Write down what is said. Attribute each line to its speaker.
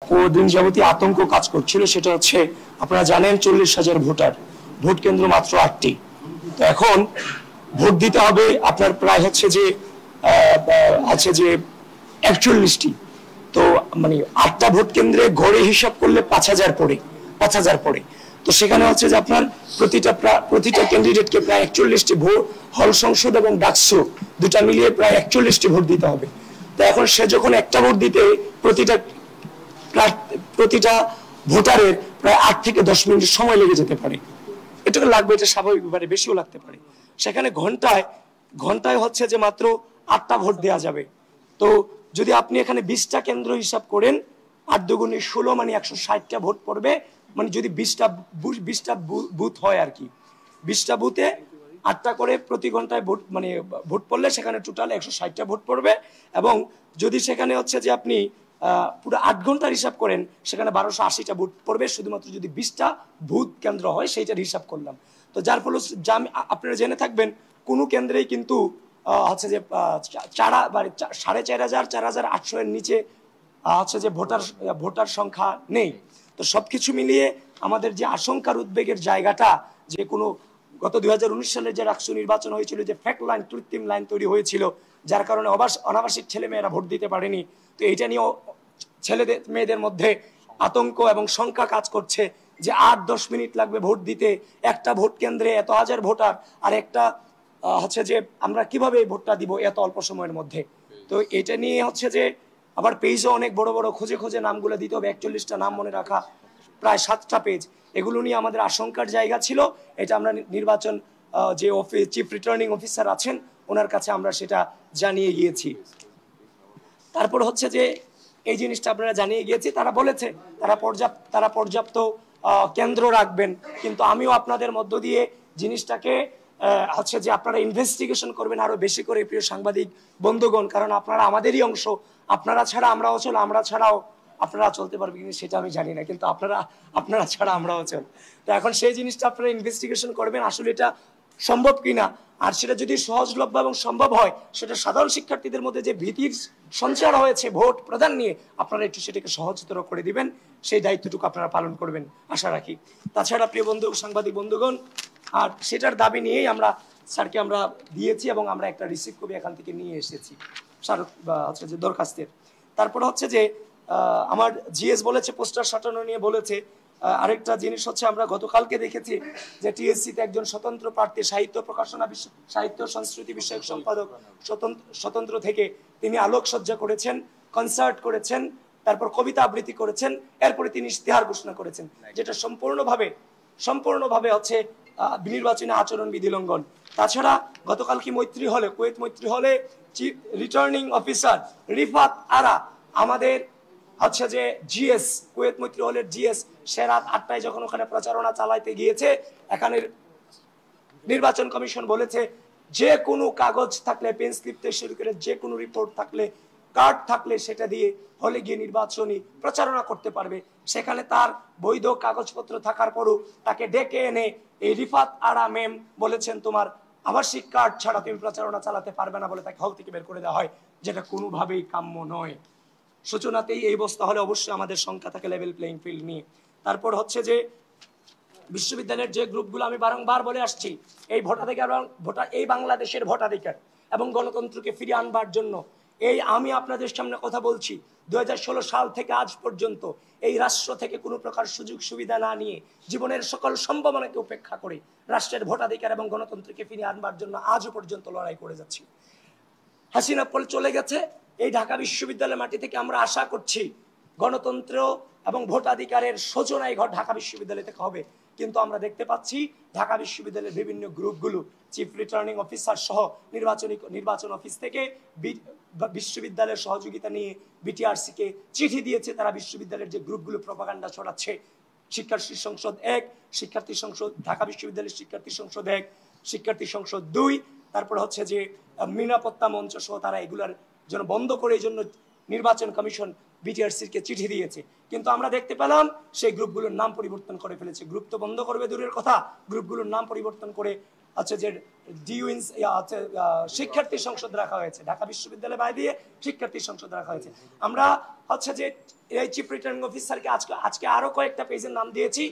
Speaker 1: দিন যাবতীয় আতঙ্ক কাজ করছিল, সেটা হচ্ছে আপনারা জানেন 40,000 ভোটার, ভোট কেন্দ্র মাত্র 8টি। তো এখন ভোট দিতে হবে আপনার প্রায় হচ্ছে যে 41টি। তো মানে 8টা ভোট কেন্দ্রে গড়ে হিসাব করলে 5,000 পড়ে। তো সেখানে হচ্ছে যে আপনার প্রতিটা ক্যান্ডিডেটকে প্রায় 41টি ভোট, হল সংসদ এবং ডাকসু দুটা মিলিয়ে প্রায় 41টি ভোট দিতে হবে। তো এখন সে যখন একটা ভোট দিতে প্রতিটা ভোটারের প্রায় 8 থেকে 10 মিনিট সময় লেগে যেতে পারে। এটা লাগবে, এটা স্বাভাবিক ব্যাপারে, বেশিও লাগতে পারে। সেখানে ঘন্টায় হচ্ছে যে মাত্র 8টা ভোট দেওয়া যাবে। তো যদি আপনি এখানে 20টা কেন্দ্র হিসাব করেন, 8 দুগুণে 16, মানে 160টা ভোট পড়বে। মানে যদি 20টা বুথ হয় আর কি, 20টা বুথে 8টা করে প্রতি ঘন্টায় ভোট পড়লে সেখানে টোটাল 160টা ভোট পড়বে। এবং যদি সেখানে হচ্ছে যে আপনি পুরো 8 ঘন্টার হিসাব করেন, সেখানে 1280টা ভোট পড়বে, শুধুমাত্র যদি 20টা ভোট কেন্দ্র হয় সেইটার হিসাব করলাম। তো যার ফলে আপনারা জেনে থাকবেন কোনো কেন্দ্রেই কিন্তু হচ্ছে যে 4,500-4,800 এর নিচে হচ্ছে যে ভোটার সংখ্যা নেই। তো সবকিছু মিলিয়ে আমাদের যে আশঙ্কার উদ্বেগের জায়গাটা, যে কোনো গত 2019 সালে যে রাষ্ট্র নির্বাচন হয়েছিল, যে ফ্যাক্ট লাইন, কৃত্রিম লাইন তৈরি হয়েছিল, যার কারণে অনাবাসিক ছেলে মেয়েরা ভোট দিতে পারেনি। তো এইটা নিয়ে ছেলেদের মেয়েদের মধ্যে আতঙ্ক এবং শঙ্কা কাজ করছে যে 8-10 মিনিট লাগবে ভোট দিতে, একটা ভোট কেন্দ্রে এত হাজার ভোটার, আর একটা হচ্ছে যে আমরা কিভাবে এই ভোটটা দিব এত অল্প সময়ের মধ্যে। তো এটা নিয়ে হচ্ছে যে আবার পেজও অনেক বড় বড়, খুঁজে নামগুলো দিতে হবে, 41টা নাম মনে রাখা, প্রায় 7টা পেজ। এগুলো নিয়ে আমাদের আশঙ্কার জায়গা ছিল। এটা আমরা নির্বাচন যে চিফ রিটার্নিং অফিসার আছেন ওনার কাছে আমরা সেটা জানিয়ে গিয়েছি। তারপর হচ্ছে যে এই জিনিসটা আপনারা জানিয়ে গিয়েছি, তারা বলেছে তারা পর্যাপ্ত কেন্দ্র রাখবেন। কিন্তু আমিও আপনাদের মধ্য দিয়ে জিনিসটাকে হচ্ছে যে আপনারা ইনভেস্টিগেশন করবেন আরো বেশি করে, প্রিয় সাংবাদিক বন্ধুগণ, কারণ আপনারা আমাদেরই অংশ। আপনারা ছাড়া আমরাও চল, আমরা ছাড়াও আপনারা চলতে পারবে কিনা সেটা আমি জানি না, কিন্তু আপনারা ছাড়া আমরাও চল। তো এখন সেই জিনিসটা আপনারা ইনভেস্টিগেশন করবেন, আসলে এটা সম্ভব কিনা। আর সেটা যদি সহজলভ্য এবং সম্ভব হয়, সেটা সাধারণ শিক্ষার্থীদের মধ্যে যে ভীতির সঞ্চার হয়েছে ভোট প্রদান নিয়ে, আপনারা একটু সেটাকে সহজতর করে দিবেন, সেই দায়িত্বটুকু আপনারা পালন করবেন আশা রাখি। তাছাড়া প্রিয় বন্ধু, সাংবাদিক বন্ধুগণ, আর সেটার দাবি নিয়েই আমরা স্যারকে আমরা দিয়েছি এবং আমরা একটা রিসিভ কপি এখান থেকে নিয়ে এসেছি স্যার হচ্ছে যে দরখাস্তের। তারপরে হচ্ছে যে আমার জিএস বলেছে পোস্টার সাটানো নিয়ে বলেছে। আরেকটা জিনিস হচ্ছে আমরা গতকালকে দেখেছি যে টিএসসিতে একজন স্বতন্ত্র প্রার্থী, সাহিত্য সংস্কৃতি বিষয়ক সম্পাদক স্বতন্ত্র থেকে তিনি আলোকসজ্জা করেছেন, কনসার্ট করেছেন, তারপর কবিতা আবৃত্তি করেছেন, এরপরে তিনি ইশতেহার ঘোষণা করেছেন, যেটা সম্পূর্ণভাবে হচ্ছে নির্বাচনী আচরণ বিধি লঙ্ঘন। তাছাড়া গতকাল কি কুয়েত মৈত্রী হলে চিফ রিটার্নিং অফিসার রিফাত আরা, আমাদের হচ্ছে যে জিএস, কুয়েত মৈত্রী হলের জিএস, সে রাত 8টায় যখন ওখানে প্রচারণা চালাইতে গিয়েছে, এখানে নির্বাচন কমিশন বলেছে যে কোনো কাগজ থাকলে, পেন স্লিপ থেকে শুরু করে যে কোনো রিপোর্ট থাকলে, কার্ড থাকলে সেটা দিয়ে হলে গিয়ে নির্বাচনী প্রচারণা করতে পারবে। সেখানে তার বৈধ কাগজপত্র থাকার পরও তাকে ডেকে এনে এই রিফাত আরা ম্যাম বলেছেন তোমার আবাসিক কার্ড ছাড়া তুমি প্রচারণা চালাতে পারবে না বলে তাকে হল থেকে বের করে দেওয়া হয়, যেটা কোনোভাবেই কাম্য নয়। সূচনাতেই এই অবস্থা হলে অবশ্যই আমাদের সংখ্যা থাকে লেভেল প্লেইং ফিল্ড নিয়ে। তারপর হচ্ছে যে বিশ্ববিদ্যালয়ের যে গ্রুপগুলো আমি বারংবার বলে আসছি, এই এই বাংলাদেশের ভোটাধিকার এবং গণতন্ত্রকে ফিরিয়ে আনবার জন্য আমি আপনাদের সামনে কথা বলছি, 2016 সাল থেকে আজ পর্যন্ত এই রাষ্ট্র থেকে কোনো প্রকার সুযোগ সুবিধা না নিয়ে, জীবনের সকল সম্ভাবনাকে উপেক্ষা করে রাষ্ট্রের ভোটাধিকার এবং গণতন্ত্রকে ফিরিয়ে আনবার জন্য আজও পর্যন্ত লড়াই করে যাচ্ছি। হাসিনা চলে গেছে, এই ঢাকা বিশ্ববিদ্যালয়ের মাটি থেকে আমরা আশা করছি গণতন্ত্র এবং ভোটাধিকারের সূচনাই ঢাকা বিশ্ববিদ্যালয় থেকে হবে। কিন্তু আমরা দেখতে পাচ্ছি ঢাকা বিশ্ববিদ্যালয়ের বিভিন্ন গ্রুপগুলো চিফ রিটার্নিং অফিসার সহ নির্বাচন অফিস থেকে বিশ্ববিদ্যালয়ের সহযোগিতা নিয়ে বিটিআরসি কে চিঠি দিয়েছে। তারা বিশ্ববিদ্যালয়ের যে গ্রুপগুলো প্রপাগান্ডা ছড়াচ্ছে, শিক্ষার্থী সংসদ 1, শিক্ষার্থী সংসদ, ঢাকা বিশ্ববিদ্যালয়ের শিক্ষার্থী সংসদ 1, শিক্ষার্থী সংসদ 2, তারপর হচ্ছে যে নিরাপত্তা মঞ্চ সহ, তারা এগুলার জন্য বন্ধ করে এই জন্য নির্বাচন কমিশন বিটিআরসির কে চিঠি দিয়েছে। কিন্তু আমরা দেখতে পেলাম সেই গ্রুপগুলোর নাম পরিবর্তন করে ফেলেছে। গ্রুপ তো বন্ধ করবে দূরের কথা, গ্রুপগুলোর নাম পরিবর্তন করে আচ্ছা যে শিক্ষার্থী সংসদ রাখা হয়েছে, ঢাকা বিশ্ববিদ্যালয় বাদ দিয়ে শিক্ষার্থী সংসদ রাখা হয়েছে। আমরা হচ্ছে যে এই চিফ রিটার্নিং অফিসারকে আজকে আরো কয়েকটা পেজের নাম দিয়েছি।